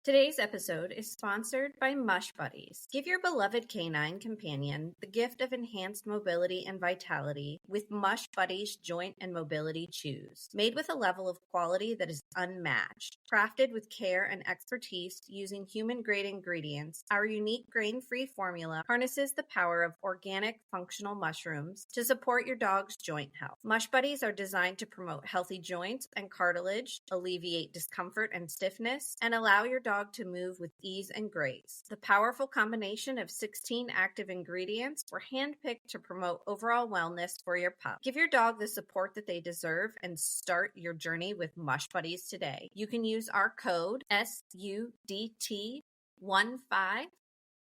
Today's episode is sponsored by Mush Buddies. Give your beloved canine companion the gift of enhanced mobility and vitality with Mush Buddies Joint and Mobility Chews. Made with a level of quality that is unmatched. Crafted with care and expertise using human-grade ingredients, our unique grain-free formula harnesses the power of organic, functional mushrooms to support your dog's joint health. Mush Buddies are designed to promote healthy joints and cartilage, alleviate discomfort and stiffness, and allow your dog to move with ease and grace. The powerful combination of 16 active ingredients were handpicked to promote overall wellness for your pup. Give your dog the support that they deserve and start your journey with Mush Buddies today. You can use our code SUDT15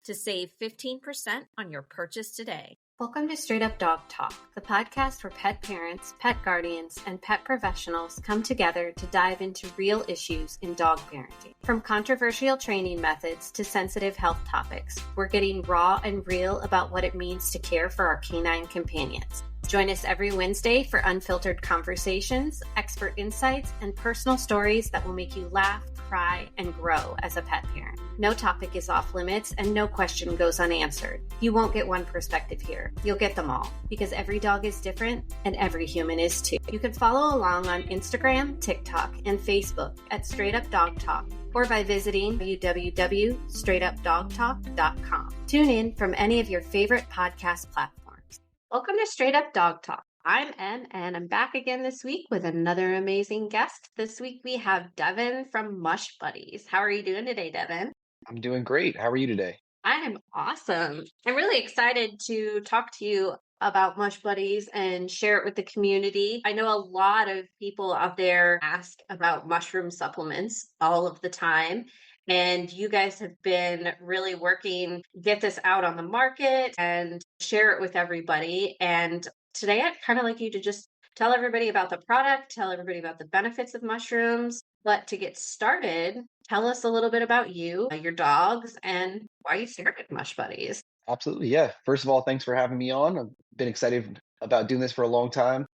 to save 15% on your purchase today. Welcome to Straight Up Dog Talk, the podcast where pet parents, pet guardians, and pet professionals come together to dive into real issues in dog parenting. From controversial training methods to sensitive health topics, we're getting raw and real about what it means to care for our canine companions. Join us every Wednesday for unfiltered conversations, expert insights, and personal stories that will make you laugh, cry, and grow as a pet parent. No topic is off limits and no question goes unanswered. You won't get one perspective here. You'll get them all because every dog is different and every human is too. You can follow along on Instagram, TikTok, and Facebook at Straight Up Dog Talk or by visiting www.straightupdogtalk.com. Tune in from any of your favorite podcast platforms. Welcome to Straight Up Dog Talk. I'm Em, and I'm back again this week with another amazing guest. This week we have Devin from Mush Buddies. How are you doing today, Devin? I'm doing great. How are you today? I am awesome. I'm really excited to talk to you about Mush Buddies and share it with the community. I know a lot of people out there ask about mushroom supplements all of the time. And you guys have been really working to get this out on the market and share it with everybody. And today I'd kind of like you to just tell everybody about the product, tell everybody about the benefits of mushrooms. But to get started, tell us a little bit about you, your dogs, and why you started Mush Buddies. Absolutely. Yeah. First of all, thanks for having me on. I've been excited about doing this for a long time.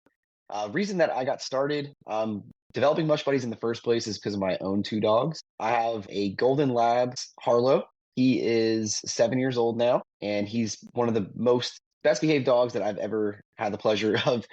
Reason that I got started developing Mush Buddies in the first place is because of my own two dogs. I have a Golden Lab, Harlow. He is 7 years old now, and he's one of the best behaved dogs that I've ever had the pleasure of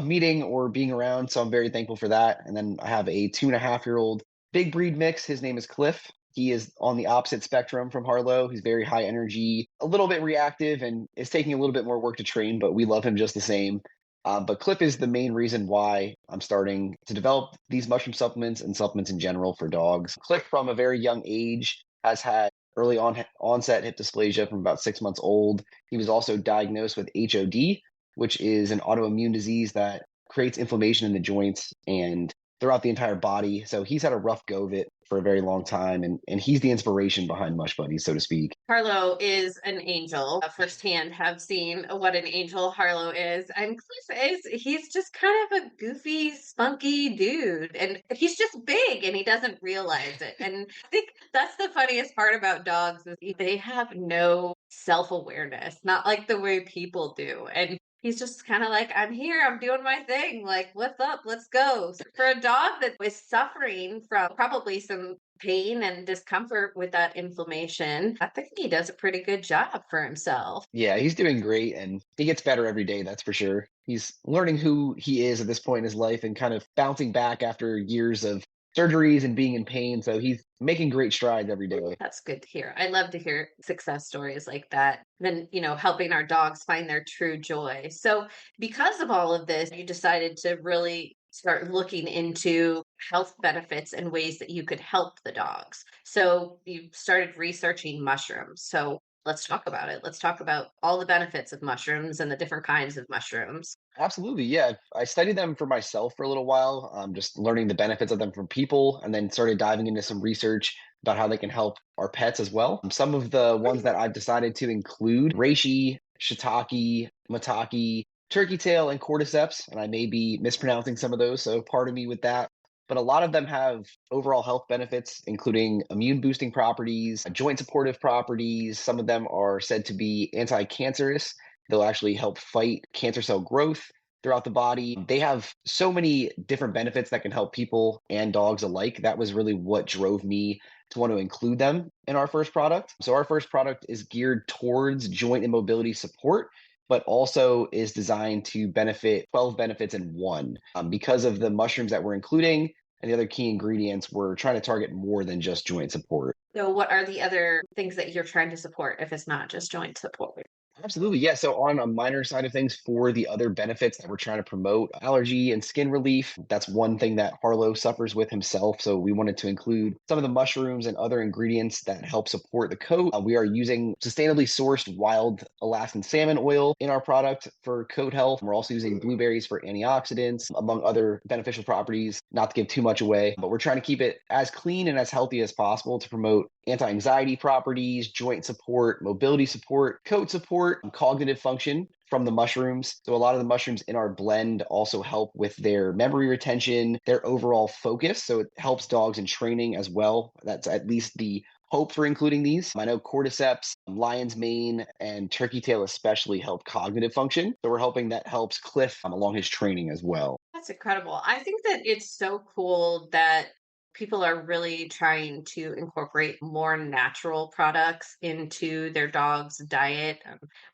meeting or being around. So I'm very thankful for that. And then I have a 2.5-year-old big breed mix. His name is Cliff. He is on the opposite spectrum from Harlow. He's very high energy, a little bit reactive, and it's taking a little bit more work to train, but we love him just the same. But Cliff is the main reason why I'm starting to develop these mushroom supplements and supplements in general for dogs. Cliff, from a very young age, has had early onset hip dysplasia from about 6 months old. He was also diagnosed with HOD, which is an autoimmune disease that creates inflammation in the joints and throughout the entire body. So he's had a rough go of it for a very long time. And he's the inspiration behind Mush Buddies, so to speak. Harlow is an angel. Firsthand have seen what an angel Harlow is. And Cliff he's just kind of a goofy, spunky dude. And he's just big and he doesn't realize it. And I think that's the funniest part about dogs is they have no self-awareness, not like the way people do. And he's just kind of like, I'm here, I'm doing my thing. Like, what's up? Let's go. So for a dog that was suffering from probably some pain and discomfort with that inflammation, I think he does a pretty good job for himself. Yeah, he's doing great and he gets better every day, that's for sure. He's learning who he is at this point in his life and kind of bouncing back after years of surgeries and being in pain. So he's making great strides every day. That's good to hear. I love to hear success stories like that. Then, helping our dogs find their true joy. So because of all of this, you decided to really start looking into health benefits and ways that you could help the dogs. So you started researching mushrooms. So let's talk about it. Let's talk about all the benefits of mushrooms and the different kinds of mushrooms. Absolutely. Yeah. I studied them for myself for a little while, just learning the benefits of them from people, and then started diving into some research about how they can help our pets as well. Some of the ones that I've decided to include: reishi, shiitake, maitake, turkey tail, and cordyceps. And I may be mispronouncing some of those, so pardon me with that. But a lot of them have overall health benefits, including immune boosting properties, joint supportive properties. Some of them are said to be anti-cancerous. They'll actually help fight cancer cell growth throughout the body. They have so many different benefits that can help people and dogs alike. That was really what drove me to want to include them in our first product. So our first product is geared towards joint and mobility support, but also is designed to benefit 12 benefits in one. Because of the mushrooms that we're including and the other key ingredients, we're trying to target more than just joint support. So, what are the other things that you're trying to support if it's not just joint support? Absolutely. Yeah. So, on a minor side of things, for the other benefits that we're trying to promote, allergy and skin relief, that's one thing that Harlow suffers with himself. So, we wanted to include some of the mushrooms and other ingredients that help support the coat. We are using sustainably sourced wild Alaskan salmon oil in our product for coat health. We're also using blueberries for antioxidants, among other beneficial properties, not to give too much away, but we're trying to keep it as clean and as healthy as possible to promote anti-anxiety properties, joint support, mobility support, coat support, and cognitive function from the mushrooms. So a lot of the mushrooms in our blend also help with their memory retention, their overall focus. So it helps dogs in training as well. That's at least the hope for including these. I know cordyceps, lion's mane, and turkey tail especially help cognitive function. So we're hoping that helps Cliff along his training as well. That's incredible. I think that it's so cool that people are really trying to incorporate more natural products into their dog's diet,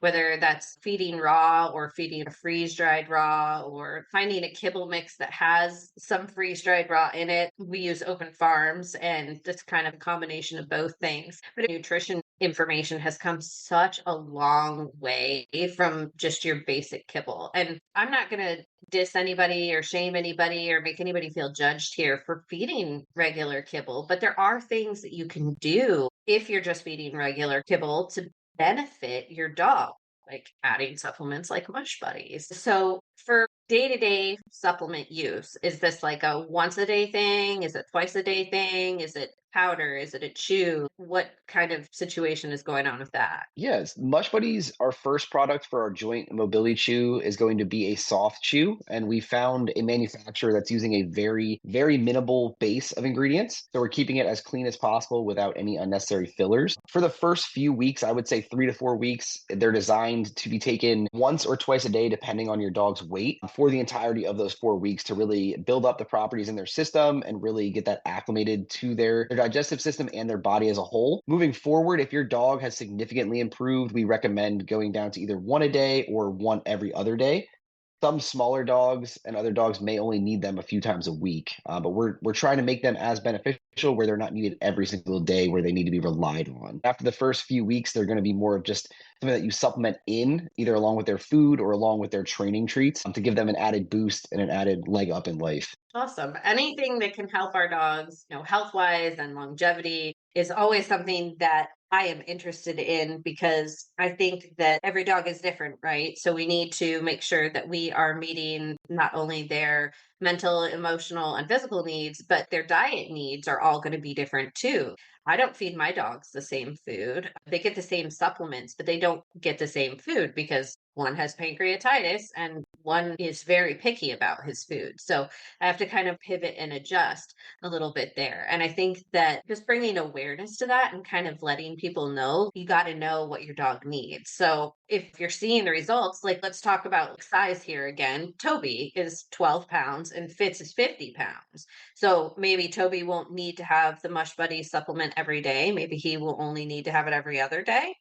whether that's feeding raw or feeding a freeze dried raw or finding a kibble mix that has some freeze dried raw in it. We use Open Farms, and that's kind of a combination of both things. But nutrition information has come such a long way from just your basic kibble. And I'm not going to diss anybody or shame anybody or make anybody feel judged here for feeding regular kibble, but there are things that you can do if you're just feeding regular kibble to benefit your dog, like adding supplements like Mush Buddies. So for day-to-day supplement use, is this like a once a day thing? Is it twice a day thing? Is it powder? Is it a chew? What kind of situation is going on with that? Yes, Mush Buddies, our first product for our joint mobility chew is going to be a soft chew. And we found a manufacturer that's using a very, very minimal base of ingredients. So we're keeping it as clean as possible without any unnecessary fillers. For the first few weeks, I would say 3 to 4 weeks, they're designed to be taken once or twice a day, depending on your dog's weight, for the entirety of those 4 weeks to really build up the properties in their system and really get that acclimated to their digestive system and their body as a whole. Moving forward, if your dog has significantly improved, we recommend going down to either one a day or one every other day. Some smaller dogs and other dogs may only need them a few times a week, but we're trying to make them as beneficial where they're not needed every single day, where they need to be relied on. After the first few weeks, they're going to be more of just something that you supplement in, either along with their food or along with their training treats, to give them an added boost and an added leg up in life. Awesome. Anything that can help our dogs, health wise and longevity is always something that I am interested in because I think that every dog is different, right? So we need to make sure that we are meeting not only their mental, emotional, and physical needs, but their diet needs are all going to be different too. I don't feed my dogs the same food. They get the same supplements, but they don't get the same food because one has pancreatitis and one is very picky about his food. So I have to kind of pivot and adjust a little bit there. And I think that just bringing awareness to that and kind of letting people know, you got to know what your dog needs. So if you're seeing the results, like let's talk about size here again. Toby is 12 pounds and Fitz is 50 pounds. So maybe Toby won't need to have the Mush Buddy supplement every day. Maybe he will only need to have it every other day.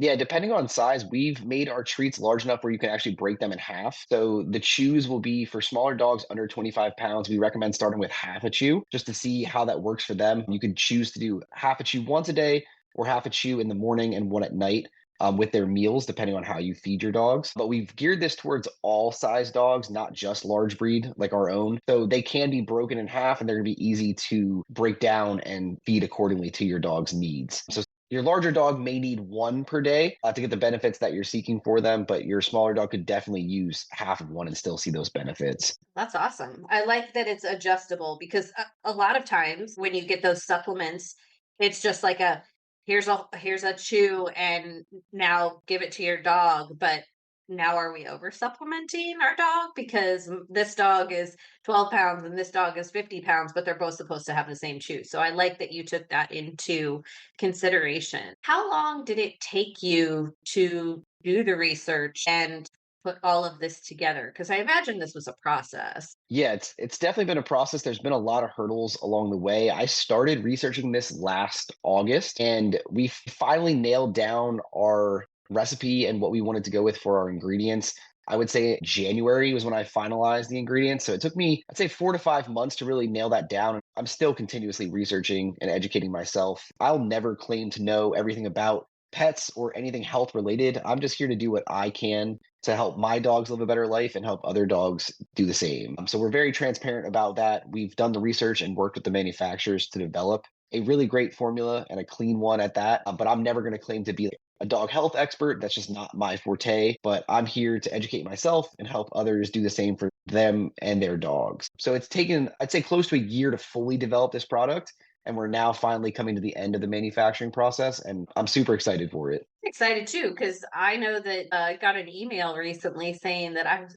Yeah, depending on size, we've made our treats large enough where you can actually break them in half. So the chews will be for smaller dogs under 25 pounds. We recommend starting with half a chew just to see how that works for them. You could choose to do half a chew once a day or half a chew in the morning and one at night. With their meals, depending on how you feed your dogs. But we've geared this towards all size dogs, not just large breed like our own. So they can be broken in half and they're going to be easy to break down and feed accordingly to your dog's needs. So your larger dog may need one per day to get the benefits that you're seeking for them, but your smaller dog could definitely use half of one and still see those benefits. That's awesome. I like that it's adjustable because a lot of times when you get those supplements, it's just like a here's a chew and now give it to your dog. But now are we over supplementing our dog because this dog is 12 pounds and this dog is 50 pounds, but they're both supposed to have the same chew. So I like that you took that into consideration. How long did it take you to do the research and put all of this together? Because I imagine this was a process. Yeah, it's definitely been a process. There's been a lot of hurdles along the way. I started researching this last August, and we finally nailed down our recipe and what we wanted to go with for our ingredients. I would say January was when I finalized the ingredients. So it took me, I'd say 4 to 5 months to really nail that down. I'm still continuously researching and educating myself. I'll never claim to know everything about pets or anything health related. I'm just here to do what I can to help my dogs live a better life and help other dogs do the same. So we're very transparent about that. We've done the research and worked with the manufacturers to develop a really great formula and a clean one at that. But I'm never going to claim to be a dog health expert. That's just not my forte. But I'm here to educate myself and help others do the same for them and their dogs. So it's taken, I'd say, close to a year to fully develop this product. And we're now finally coming to the end of the manufacturing process. And I'm super excited for it. Excited too, because I know that I got an email recently saying that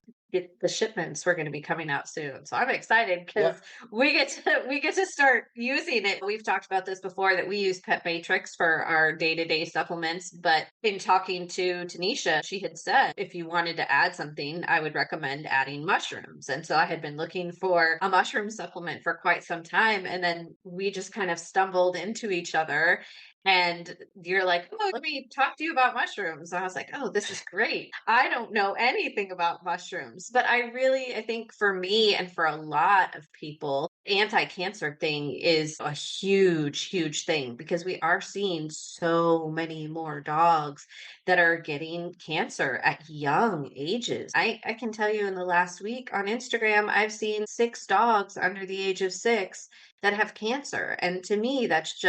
the shipments were going to be coming out soon. So I'm excited because Yeah. we get to start using it. We've talked about this before that we use Pet Matrix for our day-to-day supplements, but in talking to Tanisha, she had said if you wanted to add something, I would recommend adding mushrooms. And so I had been looking for a mushroom supplement for quite some time, and then we just kind of stumbled into each other, and you're like, oh, let me talk to you about mushrooms. I was like, oh, this is great. I don't know anything about mushrooms, but I think for me and for a lot of people, anti-cancer thing is a huge, huge thing because we are seeing so many more dogs that are getting cancer at young ages. I can tell you in the last week on Instagram, I've seen 6 dogs under the age of 6 that have cancer. And to me, that's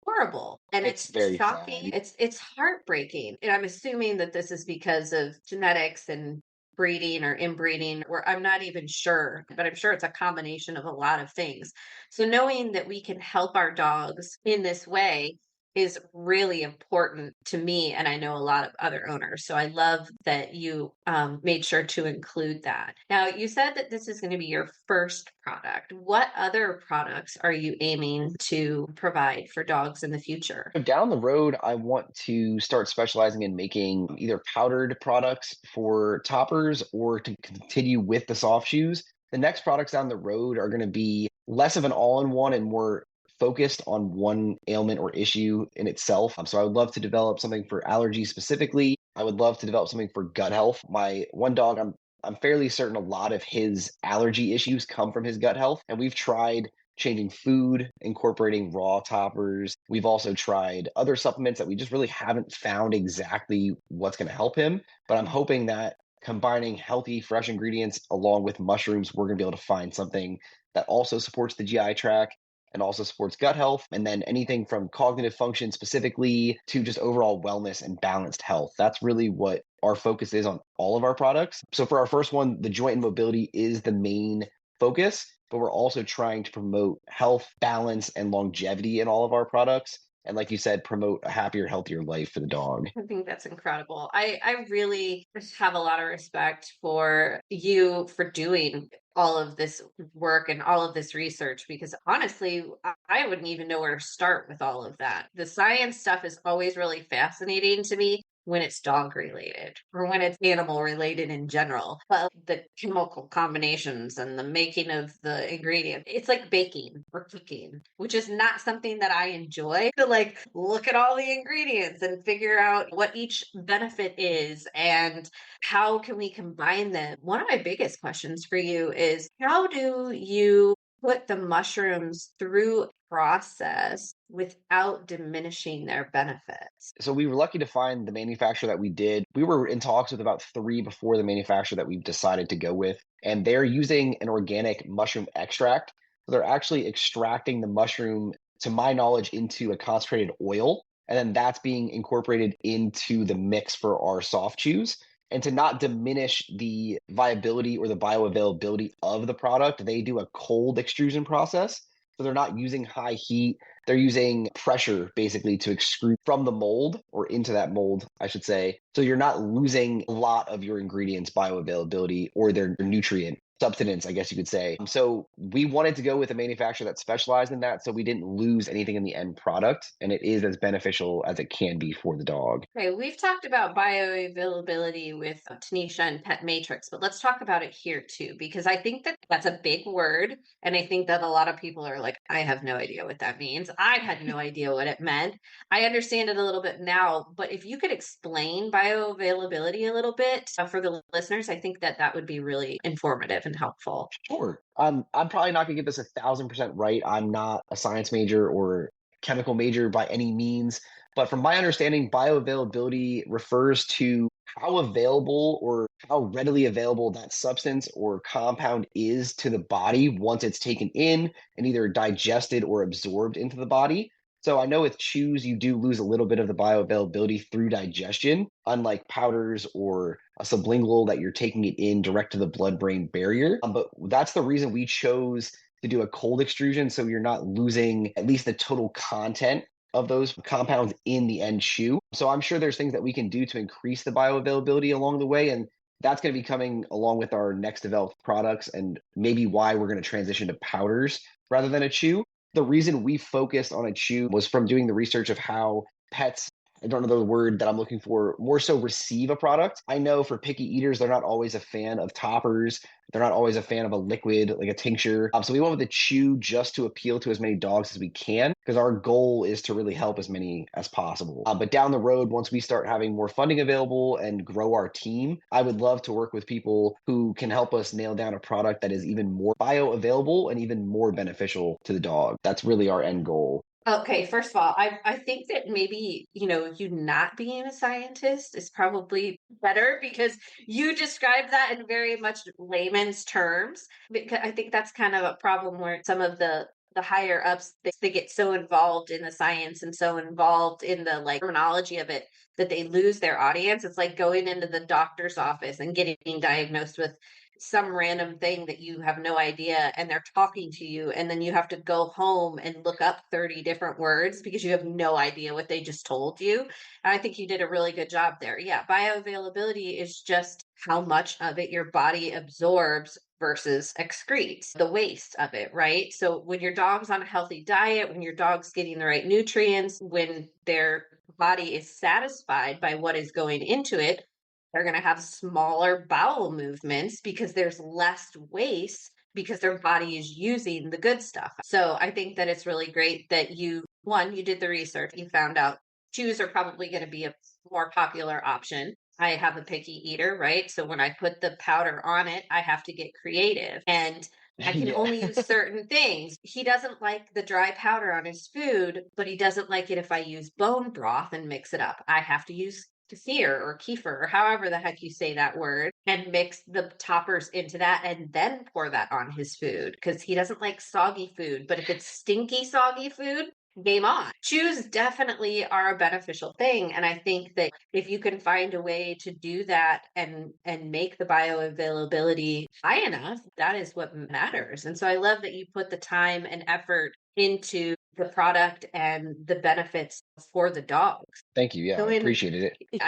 horrible, and It's it's very shocking. sad. It's heartbreaking, and I'm assuming that this is because of genetics and breeding or inbreeding, or I'm not even sure, but I'm sure it's a combination of a lot of things. So knowing that we can help our dogs in this way is really important to me, and I know a lot of other owners. So I love that you made sure to include that. Now, you said that this is going to be your first product. What other products are you aiming to provide for dogs in the future? So down the road, I want to start specializing in making either powdered products for toppers or to continue with the soft shoes. The next products down the road are going to be less of an all-in-one and more focused on one ailment or issue in itself. So I would love to develop something for allergies specifically. I would love to develop something for gut health. My one dog, I'm fairly certain a lot of his allergy issues come from his gut health, and we've tried changing food, incorporating raw toppers. We've also tried other supplements that we just really haven't found exactly what's going to help him. But I'm hoping that combining healthy, fresh ingredients along with mushrooms, we're going to be able to find something that also supports the GI tract and also supports gut health. And then anything from cognitive function specifically to just overall wellness and balanced health. That's really what our focus is on all of our products. So for our first one, the joint and mobility is the main focus, but we're also trying to promote health, balance, and longevity in all of our products. And like you said, promote a happier, healthier life for the dog. I think that's incredible. I really have a lot of respect for you for doing all of this work and all of this research because honestly, I wouldn't even know where to start with all of that. The science stuff is always really fascinating to me when it's dog related or when it's animal related in general. But the chemical combinations and the making of the ingredient, it's like baking or cooking, which is not something that I enjoy to like look at all the ingredients and figure out what each benefit is and how can we combine them. One of my biggest questions for you is how do you put the mushrooms through a process without diminishing their benefits? So we were lucky to find the manufacturer that we did. We were in talks with about 3 before the manufacturer that we've decided to go with, and they're using an organic mushroom extract. So they're actually extracting the mushroom, to my knowledge, into a concentrated oil, and then that's being incorporated into the mix for our soft chews. And to not diminish the viability or the bioavailability of the product, they do a cold extrusion process. So they're not using high heat, they're using pressure basically to extrude from the mold or into that mold, I should say. So you're not losing a lot of your ingredients bioavailability or their nutrient substance, I guess you could say. So we wanted to go with a manufacturer that specialized in that, so we didn't lose anything in the end product, and it is as beneficial as it can be for the dog. Okay, we've talked about bioavailability with Tanisha and Pet Matrix, but let's talk about it here too, because I think that that's a big word. And I think that a lot of people are like, I have no idea what that means. I had no idea what it meant. I understand it a little bit now, but if you could explain bioavailability a little bit for the listeners, I think that that would be really informative and helpful. Sure. I'm probably not gonna get this 1,000% right. I'm not a science major or chemical major by any means, but from my understanding, bioavailability refers to how available or how readily available that substance or compound is to the body once it's taken in and either digested or absorbed into the body. So I know with chews, you do lose a little bit of the bioavailability through digestion, unlike powders or a sublingual that you're taking it in direct to the blood-brain barrier. But that's the reason we chose to do a cold extrusion, so you're not losing at least the total content of those compounds in the end chew. So I'm sure there's things that we can do to increase the bioavailability along the way, and that's going to be coming along with our next developed products and maybe why we're going to transition to powders rather than a chew. The reason we focused on a chew was from doing the research of how pets, I don't know the word that I'm looking for, more so receive a product. I know for picky eaters, they're not always a fan of toppers. They're not always a fan of a liquid, like a tincture. So we went with the chew just to appeal to as many dogs as we can, because our goal is to really help as many as possible. But down the road, once we start having more funding available and grow our team, I would love to work with people who can help us nail down a product that is even more bioavailable and even more beneficial to the dog. That's really our end goal. Okay, first of all, I think that maybe, you not being a scientist is probably better because you describe that in very much layman's terms. Because I think that's kind of a problem where some of the higher ups they get so involved in the science and so involved in the like terminology of it that they lose their audience. It's like going into the doctor's office and getting diagnosed with some random thing that you have no idea and they're talking to you and then you have to go home and look up 30 different words because you have no idea what they just told you. And I think you did a really good job there. Yeah, bioavailability is just how much of it your body absorbs versus excretes, the waste of it, right? So when your dog's on a healthy diet, when your dog's getting the right nutrients, when their body is satisfied by what is going into it, they're going to have smaller bowel movements because there's less waste because their body is using the good stuff. So I think that it's really great that you did the research. You found out chews are probably going to be a more popular option. I have a picky eater, right? So when I put the powder on it, I have to get creative and I can Yeah. only use certain things. He doesn't like the dry powder on his food, but he doesn't like it if I use bone broth and mix it up. I have to use kefir or kefir or however the heck you say that word and mix the toppers into that and then pour that on his food because he doesn't like soggy food. But if it's stinky, soggy food, game on. Chews definitely are a beneficial thing. And I think that if you can find a way to do that and make the bioavailability high enough, that is what matters. And so I love that you put the time and effort into the product and the benefits for the dogs. Thank you. Yeah, So I in appreciated it.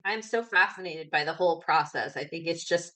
I'm so fascinated by the whole process. I think it's just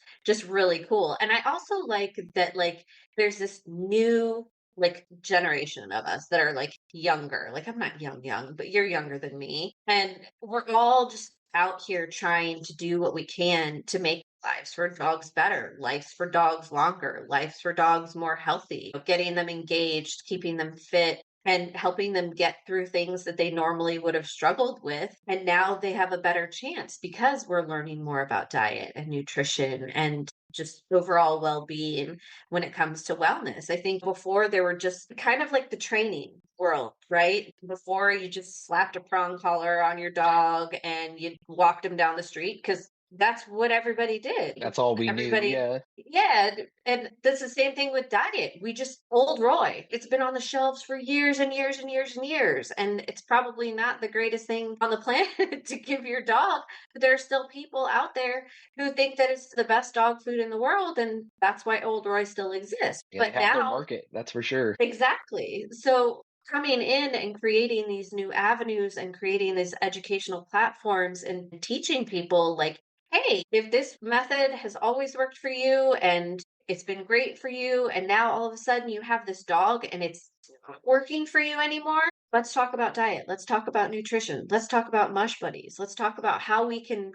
really cool. And I also like that like there's this new like generation of us that are like younger. Like I'm not young, but you're younger than me. And we're all just out here trying to do what we can to make lives for dogs better, lives for dogs longer, lives for dogs more healthy, getting them engaged, keeping them fit, and helping them get through things that they normally would have struggled with. And now they have a better chance because we're learning more about diet and nutrition and just overall well being when it comes to wellness. I think before there were just kind of like the training world, right? Before you just slapped a prong collar on your dog and you walked him down the street because that's what everybody did. That's all we knew. Everybody, Yeah. yeah. And that's the same thing with diet. We just, Old Roy, it's been on the shelves for years and years and years and years. And it's probably not the greatest thing on the planet to give your dog. But there are still people out there who think that it's the best dog food in the world. And that's why Old Roy still exists. Yeah, they But have their now, market, that's for sure. exactly. So coming in and creating these new avenues and creating these educational platforms and teaching people like, hey, if this method has always worked for you and it's been great for you. And now all of a sudden you have this dog and it's not working for you anymore. Let's talk about diet. Let's talk about nutrition. Let's talk about Mush Buddies. Let's talk about how we can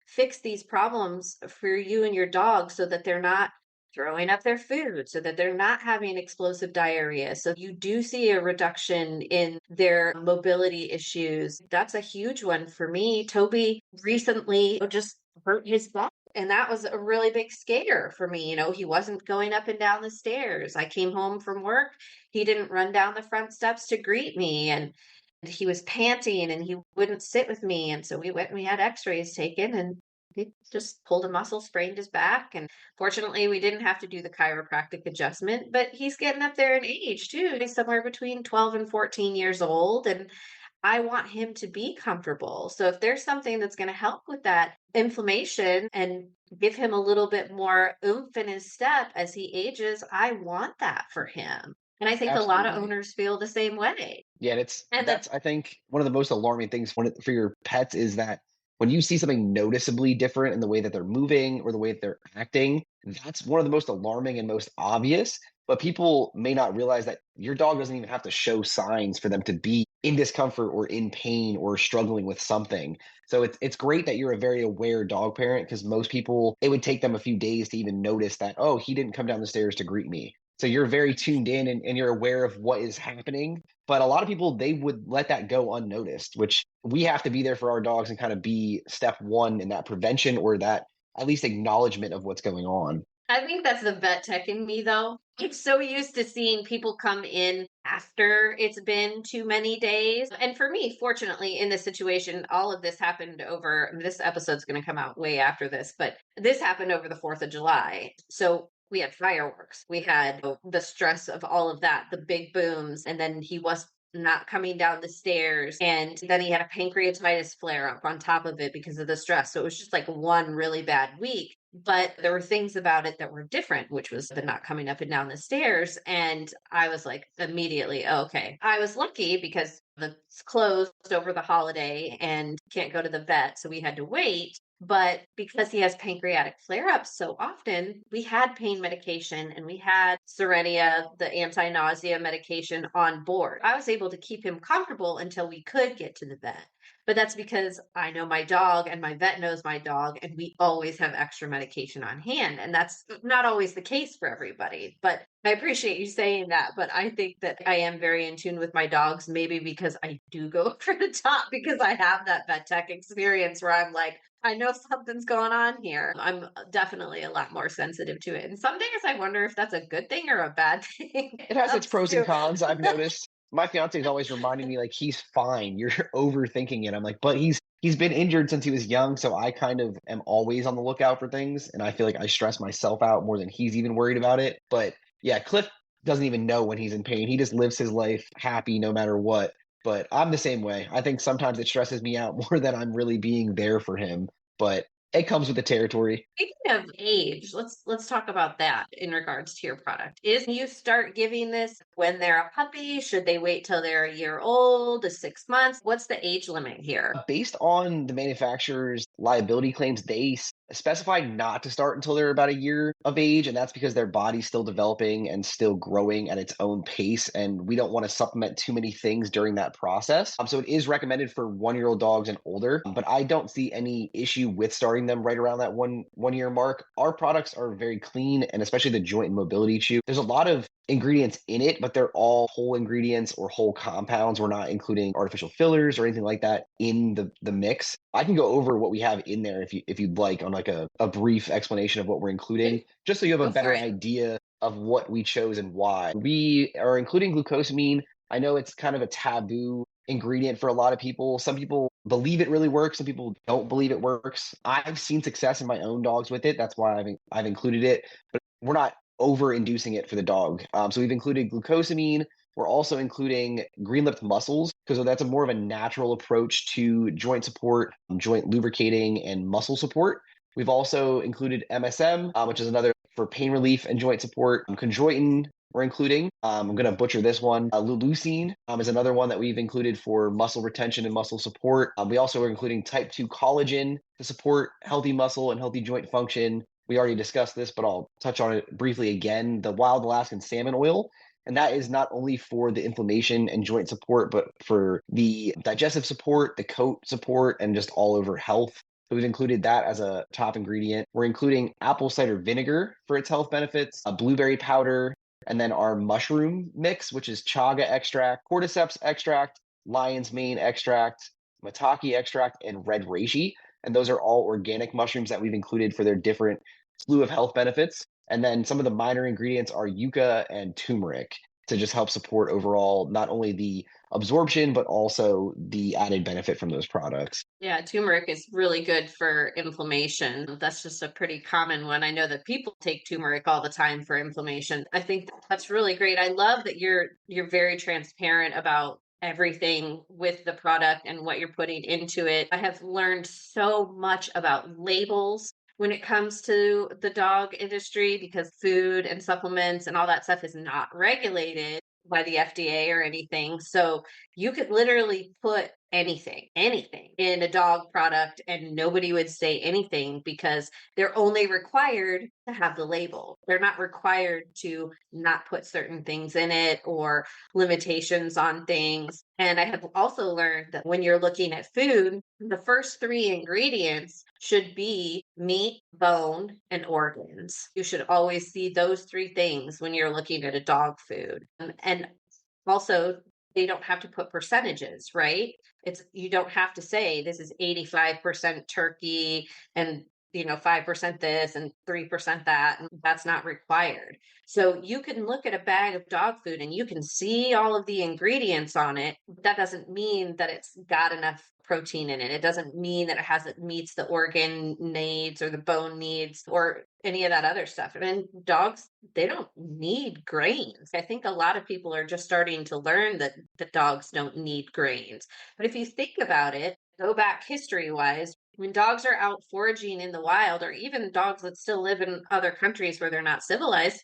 fix these problems for you and your dog so that they're not throwing up their food, so that they're not having explosive diarrhea. So you do see a reduction in their mobility issues. That's a huge one for me. Toby recently just hurt his back. And that was a really big scare for me. He wasn't going up and down the stairs. I came home from work. He didn't run down the front steps to greet me. And he was panting and he wouldn't sit with me. And so we went and we had x-rays taken and he just pulled a muscle, sprained his back. And fortunately, we didn't have to do the chiropractic adjustment, but he's getting up there in age too. He's somewhere between 12 and 14 years old. And I want him to be comfortable. So if there's something that's going to help with that inflammation and give him a little bit more oomph in his step as he ages, I want that for him. And I think a lot of Absolutely. owners feel the same way. Yeah, and it's And that's I think one of the most alarming things for your pets is that when you see something noticeably different in the way that they're moving or the way that they're acting, that's one of the most alarming and most obvious. But people may not realize that your dog doesn't even have to show signs for them to be in discomfort or in pain or struggling with something. So it's great that you're a very aware dog parent because most people it would take them a few days to even notice that, oh, he didn't come down the stairs to greet me. So you're very tuned in and you're aware of what is happening, but a lot of people, they would let that go unnoticed, which we have to be there for our dogs and kind of be step one in that prevention or that at least acknowledgement of what's going on. I think that's the vet tech in me, though. I'm so used to seeing people come in after it's been too many days. And for me, fortunately, in this situation, all of this happened this episode's going to come out way after this, but this happened over the 4th of July. So we had fireworks. We had the stress of all of that, the big booms. And then he was not coming down the stairs. And then he had a pancreatitis flare up on top of it because of the stress. So it was just like one really bad week. But there were things about it that were different, which was the not coming up and down the stairs. And I was like, immediately, oh, okay. I was lucky because it's closed over the holiday and can't go to the vet. So we had to wait. But because he has pancreatic flare ups so often, we had pain medication and we had Cerenia, the anti nausea medication on board. I was able to keep him comfortable until we could get to the vet. But that's because I know my dog and my vet knows my dog, and we always have extra medication on hand. And that's not always the case for everybody. But I appreciate you saying that. But I think that I am very in tune with my dogs, maybe because I do go over the top because I have that vet tech experience where I'm like, I know something's going on here. I'm definitely a lot more sensitive to it. And some days I wonder if that's a good thing or a bad thing. It has its Ups pros and to. cons, I've noticed. My fiance is always reminding me like he's fine. You're overthinking it. I'm like, but he's been injured since he was young, so I kind of am always on the lookout for things, and I feel like I stress myself out more than he's even worried about it. But yeah, Cliff doesn't even know when he's in pain. He just lives his life happy no matter what. But I'm the same way. I think sometimes it stresses me out more than I'm really being there for him. But it comes with the territory. Speaking of age, let's talk about that in regards to your product. Is you start giving this when they're a puppy? Should they wait till they're a year old, 6 months? What's the age limit here? Based on the manufacturer's liability claims, they specify not to start until they're about a year of age, and that's because their body's still developing and still growing at its own pace, and we don't want to supplement too many things during that process. So it is recommended for 1-year-old dogs and older, but I don't see any issue with starting them right around that one year mark. Our products are very clean, and especially the joint and mobility chew. There's a lot of ingredients in it, but they're all whole ingredients or whole compounds. We're not including artificial fillers or anything like that in the mix. I can go over what we have in there if you'd like on like a brief explanation of what we're including, just so you have a Go for better it. idea of what we chose and why. We are including glucosamine. I know it's kind of a taboo ingredient for a lot of people. Some people believe it really works. Some people don't believe it works. I've seen success in my own dogs with it. That's why I've included it. But we're not over inducing it for the dog. So we've included glucosamine. We're also including green-lipped mussels because that's a more of a natural approach to joint support, joint lubricating, and muscle support. We've also included MSM, which is another for pain relief and joint support. Chondroitin we're including. I'm going to butcher this one. Leucine is another one that we've included for muscle retention and muscle support. We also are including type 2 collagen to support healthy muscle and healthy joint function. We already discussed this, but I'll touch on it briefly again. The wild Alaskan salmon oil. And that is not only for the inflammation and joint support, but for the digestive support, the coat support, and just all over health. So we've included that as a top ingredient. We're including apple cider vinegar for its health benefits, a blueberry powder, and then our mushroom mix, which is chaga extract, cordyceps extract, lion's mane extract, maitake extract, and red reishi. And those are all organic mushrooms that we've included for their different slew of health benefits. And then some of the minor ingredients are yucca and turmeric to just help support overall not only the absorption, but also the added benefit from those products. Yeah, turmeric is really good for inflammation. That's just a pretty common one. I know that people take turmeric all the time for inflammation. I think that's really great. I love that you're very transparent about everything with the product and what you're putting into it. I have learned so much about labels when it comes to the dog industry because food and supplements and all that stuff is not regulated by the FDA or anything. So you could literally put anything in a dog product and nobody would say anything because they're only required to have the label. They're not required to not put certain things in it or limitations on things. And I have also learned that when you're looking at food, the first three ingredients should be meat, bone, and organs. You should always see those three things when you're looking at a dog food. And also, they don't have to put percentages, right? You don't have to say this is 85% turkey and 5% this and 3% that. And that's not required. So you can look at a bag of dog food and you can see all of the ingredients on it. That doesn't mean that it's got enough protein in it. It doesn't mean that it meets the organ needs or the bone needs or any of that other stuff. And dogs, they don't need grains. I think a lot of people are just starting to learn that dogs don't need grains. But if you think about it, go back history wise, when dogs are out foraging in the wild, or even dogs that still live in other countries where they're not civilized,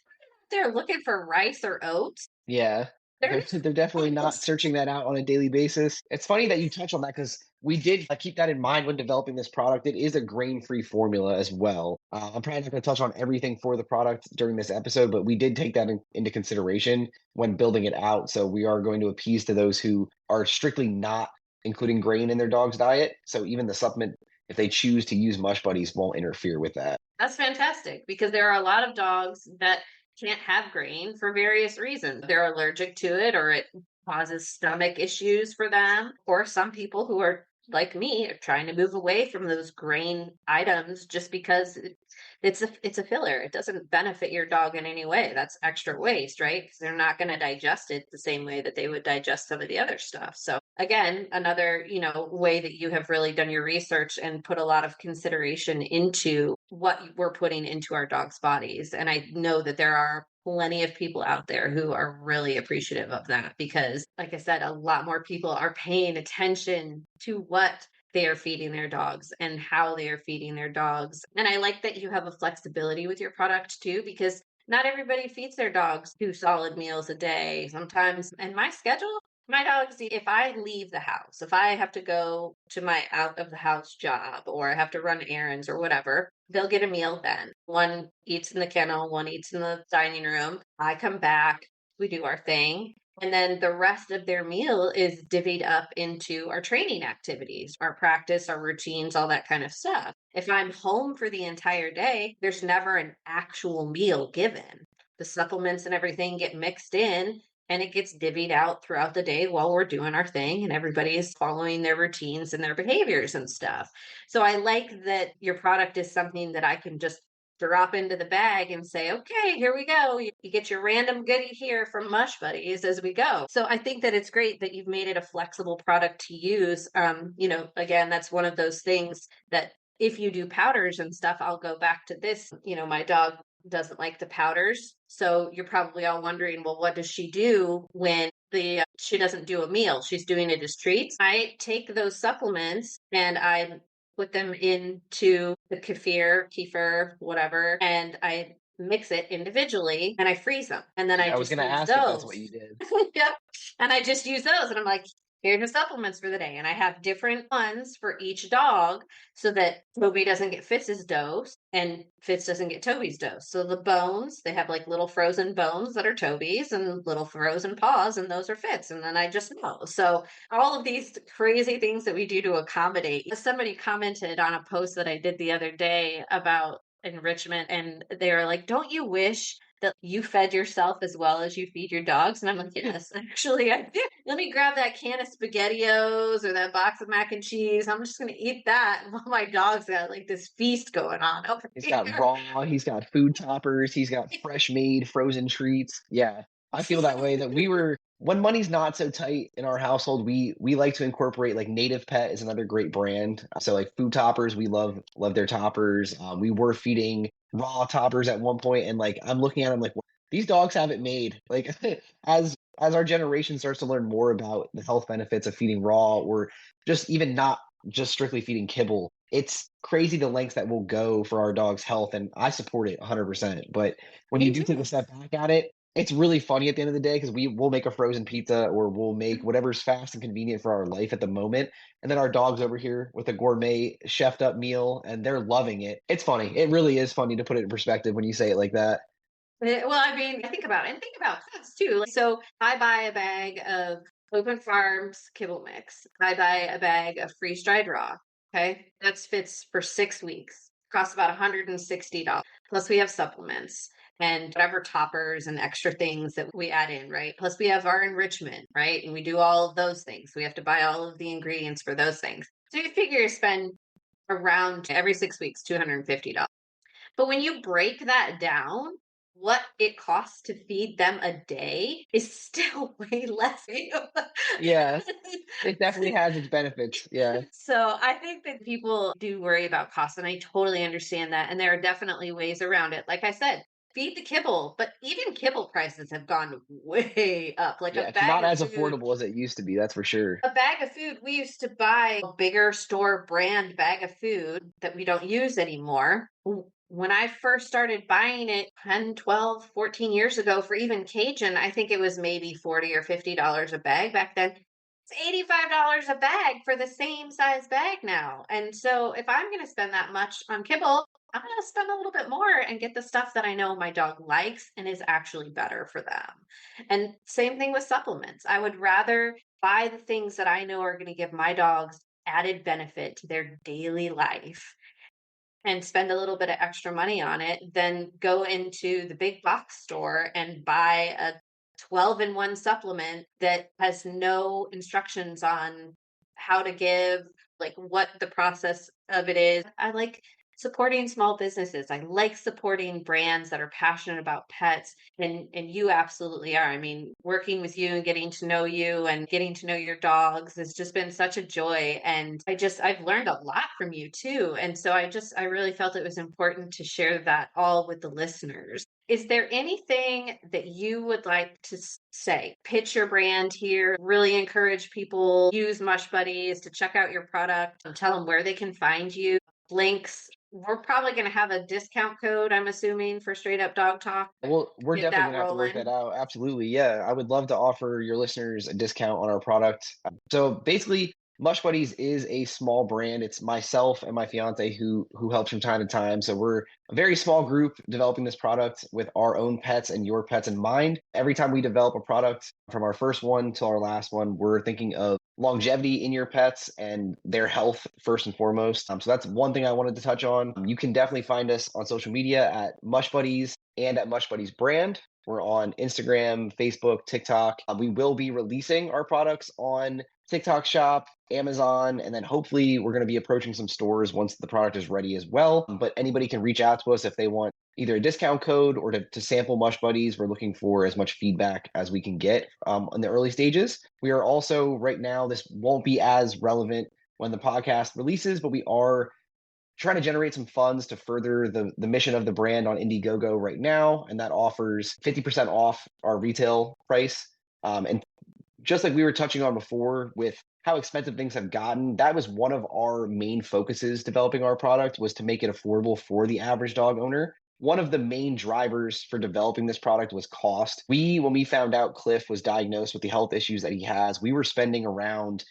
they're looking for rice or oats. Yeah. They're definitely not searching that out on a daily basis. It's funny that you touch on that because we did keep that in mind when developing this product. It is a grain-free formula as well. I'm probably not going to touch on everything for the product during this episode, but we did take that into consideration when building it out. So we are going to appease to those who are strictly not including grain in their dog's diet. So even the supplement, if they choose to use Mush Buddies, won't interfere with that. That's fantastic because there are a lot of dogs that can't have grain for various reasons. They're allergic to it or it causes stomach issues for them. Or some people who are like me are trying to move away from those grain items just because it's a filler. It doesn't benefit your dog in any way. That's extra waste, right? Because they're not going to digest it the same way that they would digest some of the other stuff. So again, another, way that you have really done your research and put a lot of consideration into what we're putting into our dogs' bodies. And I know that there are plenty of people out there who are really appreciative of that because, like I said, a lot more people are paying attention to what they are feeding their dogs and how they are feeding their dogs. And I like that you have a flexibility with your product too, because not everybody feeds their dogs 2 solid meals a day. Sometimes in my schedule, my dogs eat, if I leave the house, if I have to go to my out of the house job or I have to run errands or whatever, they'll get a meal then. One eats in the kennel, one eats in the dining room. I come back, we do our thing. And then the rest of their meal is divvied up into our training activities, our practice, our routines, all that kind of stuff. If I'm home for the entire day, there's never an actual meal given. The supplements and everything get mixed in and it gets divvied out throughout the day while we're doing our thing and everybody is following their routines and their behaviors and stuff. So I like that your product is something that I can just drop into the bag and say, okay, here we go. You get your random goodie here from Mush Buddies as we go. So I think that it's great that you've made it a flexible product to use. Again, that's one of those things that if you do powders and stuff, I'll go back to this. My dog doesn't like the powders. So you're probably all wondering, well, what does she do when she doesn't do a meal? She's doing it as treats. I take those supplements and I put them into the kefir, whatever, and I mix it individually and I freeze them. And then I was just going to use ask those. if that's what you did. Yep. And I just use those. And I'm like, here's your supplements for the day. And I have different ones for each dog so that Toby doesn't get Fitz's dose and Fitz doesn't get Toby's dose. So the bones, they have like little frozen bones that are Toby's and little frozen paws, and those are Fitz. And then I just know. So all of these crazy things that we do to accommodate. Somebody commented on a post that I did the other day about enrichment, and they were like, don't you wish that you fed yourself as well as you feed your dogs? And I'm like, yes, actually I do. Let me grab that can of SpaghettiOs or that box of mac and cheese. I'm just gonna eat that while my dog's got like this feast going on over He's here. got raw, he's got food toppers, he's got fresh made frozen treats. Yeah. I feel that way, that when money's not so tight in our household, we like to incorporate, like, Native Pet is another great brand. So like food toppers, we love their toppers. We were feeding raw toppers at one point, and like I'm looking at them like, these dogs have it made. Like as our generation starts to learn more about the health benefits of feeding raw, or just even not just strictly feeding kibble, it's crazy the lengths that will go for our dog's health, and I support it 100%. But when you Me do take a too. step back at it, it's really funny at the end of the day, because we'll make a frozen pizza, or we'll make whatever's fast and convenient for our life at the moment, and then our dog's over here with a gourmet chefed up meal, and they're loving it. It's funny. It really is funny to put it in perspective when you say it like that. Well, I mean, I think about it and think about pets too. Like, so I buy a bag of Open Farms kibble mix. I buy a bag of freeze dried raw. Okay. That's fits for 6 weeks. Costs about $160. Plus we have supplements and whatever toppers and extra things that we add in, right? Plus we have our enrichment, right? And we do all of those things. We have to buy all of the ingredients for those things. So you figure you spend around every 6 weeks, $250. But when you break that down, what it costs to feed them a day is still way less. Yeah, it definitely has its benefits. Yeah. So I think that people do worry about costs, and I totally understand that. And there are definitely ways around it. Like I said, feed the kibble, but even kibble prices have gone way up. Like Yeah, it's not as affordable as it used to be, that's for sure. a bag of food, we used to buy a bigger store brand bag of food that we don't use anymore. When I first started buying it 10, 12, 14 years ago for even Cajun, I think it was maybe $40 or $50 a bag back then. It's $85 a bag for the same size bag now. And so if I'm going to spend that much on kibble, I'm going to spend a little bit more and get the stuff that I know my dog likes and is actually better for them. And same thing with supplements. I would rather buy the things that I know are going to give my dogs added benefit to their daily life and spend a little bit of extra money on it than go into the big box store and buy a 12-in-1 supplement that has no instructions on how to give, like what the process of it is. I like supporting small businesses. I like supporting brands that are passionate about pets, and you absolutely are. I mean, working with you and getting to know you and getting to know your dogs has just been such a joy, and I've learned a lot from you too. And so I really felt it was important to share that all with the listeners. Is there anything that you would like to say? Pitch your brand here, really encourage people use Mush Buddies to check out your product, tell them where they can find you, links. We're probably going to have a discount code, I'm assuming, for Straight Up Dog Talk. Well, we're Get definitely that gonna have to work that rolling. out. Absolutely. Yeah. I would love to offer your listeners a discount on our product. So basically, Mush Buddies is a small brand. It's myself and my fiance who helps from time to time. So we're a very small group developing this product with our own pets and your pets in mind. Every time we develop a product, from our first one to our last one, we're thinking of longevity in your pets and their health first and foremost. So that's one thing I wanted to touch on. You can definitely find us on social media at Mush Buddies and at Mush Buddies brand. We're on Instagram, Facebook, TikTok. We will be releasing our products on TikTok Shop, Amazon, and then hopefully we're going to be approaching some stores once the product is ready as well. But anybody can reach out to us if they want either a discount code or to sample Mush Buddies. We're looking for as much feedback as we can get in the early stages. We are also right now, this won't be as relevant when the podcast releases, but we are trying to generate some funds to further the mission of the brand on Indiegogo right now. And that offers 50% off our retail price. And just like we were touching on before with how expensive things have gotten, that was one of our main focuses developing our product, was to make it affordable for the average dog owner. one of the main drivers for developing this product was cost. When we found out Cliff was diagnosed with the health issues that he has, we were spending around,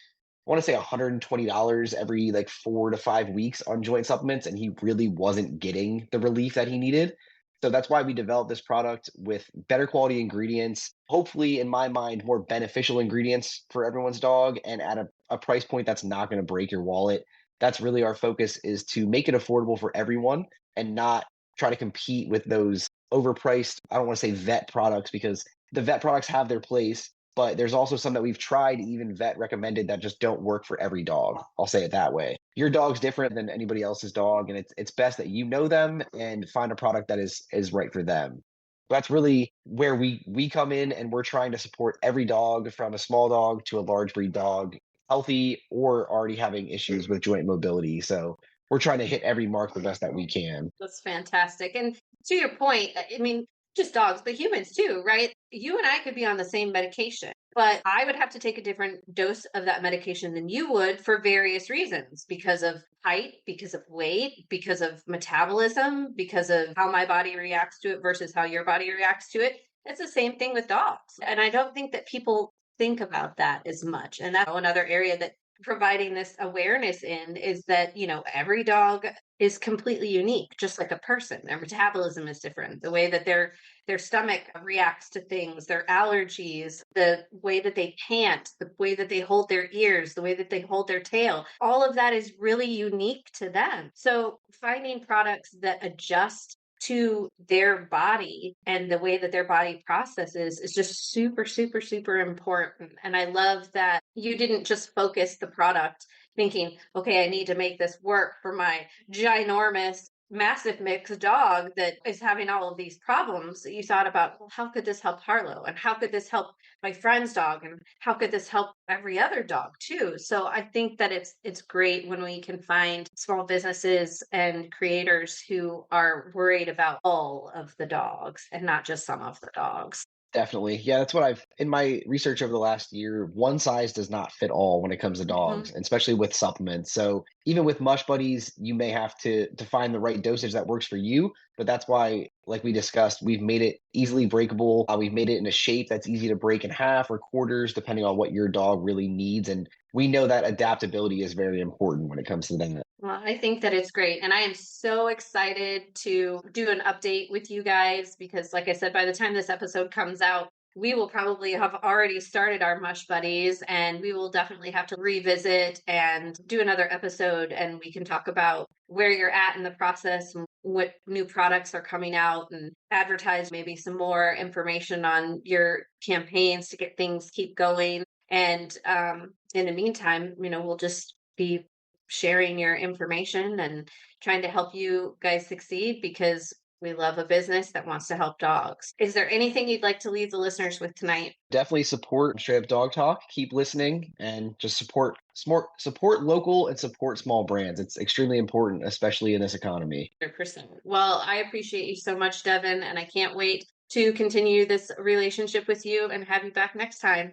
I want to say $120 every like 4 to 5 weeks on joint supplements, and he really wasn't getting the relief that he needed. So that's why we developed this product with better quality ingredients, hopefully, in my mind, more beneficial ingredients for everyone's dog, and at a price point that's not going to break your wallet. That's really our focus, is to make it affordable for everyone and not try to compete with those overpriced, I don't want to say vet products, because the vet products have their place, but there's also some that we've tried, even vet recommended, that just don't work for every dog. I'll say it that way. Your dog's different than anybody else's dog, and it's best that you know them and find a product that is right for them. That's really where we come in, and we're trying to support every dog, from a small dog to a large breed dog, healthy or already having issues with joint mobility. So we're trying to hit every mark the best that we can. That's fantastic. And to your point, I mean, just dogs, but humans too, right? You and I could be on the same medication, but I would have to take a different dose of that medication than you would for various reasons, because of height, because of weight, because of metabolism, because of how my body reacts to it versus how your body reacts to it. It's the same thing with dogs. And I don't think that people think about that as much. And that's another area that providing this awareness in is that, every dog is completely unique, just like a person. Their metabolism is different. The way that their stomach reacts to things, their allergies, the way that they pant, the way that they hold their ears, the way that they hold their tail, all of that is really unique to them. So finding products that adjust to their body and the way that their body processes is just super, super, super important. And I love that you didn't just focus the product thinking, okay, I need to make this work for my ginormous, massive mixed dog that is having all of these problems. You thought about, well, how could this help Harlow? And how could this help my friend's dog? And how could this help every other dog too? So I think that it's great when we can find small businesses and creators who are worried about all of the dogs and not just some of the dogs. Definitely. Yeah, that's what in my research over the last year, one size does not fit all when it comes to dogs, Mhm. especially with supplements. So even with Mush Buddies, you may have to find the right dosage that works for you. But that's why, like we discussed, we've made it easily breakable. We've made it in a shape that's easy to break in half or quarters, depending on what your dog really needs. And we know that adaptability is very important when it comes to that. Well, I think that it's great. And I am so excited to do an update with you guys because, like I said, by the time this episode comes out, we will probably have already started our Mush Buddies, and we will definitely have to revisit and do another episode, and we can talk about where you're at in the process and what new products are coming out, and advertise maybe some more information on your campaigns to get things keep going. And in the meantime, we'll just be sharing your information and trying to help you guys succeed because we love a business that wants to help dogs. Is there anything you'd like to leave the listeners with tonight? Definitely support Straight Up Dog Talk. Keep listening and just support local and support small brands. It's extremely important, especially in this economy. 100%. Well, I appreciate you so much, Devin, and I can't wait to continue this relationship with you and have you back next time.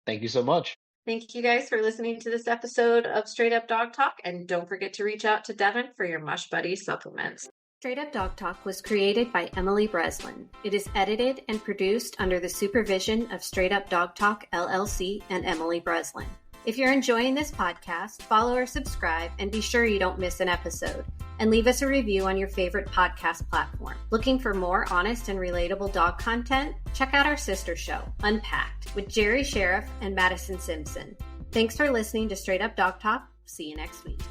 Thank you so much. Thank you guys for listening to this episode of Straight Up Dog Talk, and don't forget to reach out to Devin for your Mush Buddies supplements. Straight Up Dog Talk was created by Emily Breslin. It is edited and produced under the supervision of Straight Up Dog Talk, LLC, and Emily Breslin. If you're enjoying this podcast, follow or subscribe and be sure you don't miss an episode. And leave us a review on your favorite podcast platform. Looking for more honest and relatable dog content? Check out our sister show, Unpacked, with Jerry Sheriff and Madison Simpson. Thanks for listening to Straight Up Dog Talk. See you next week.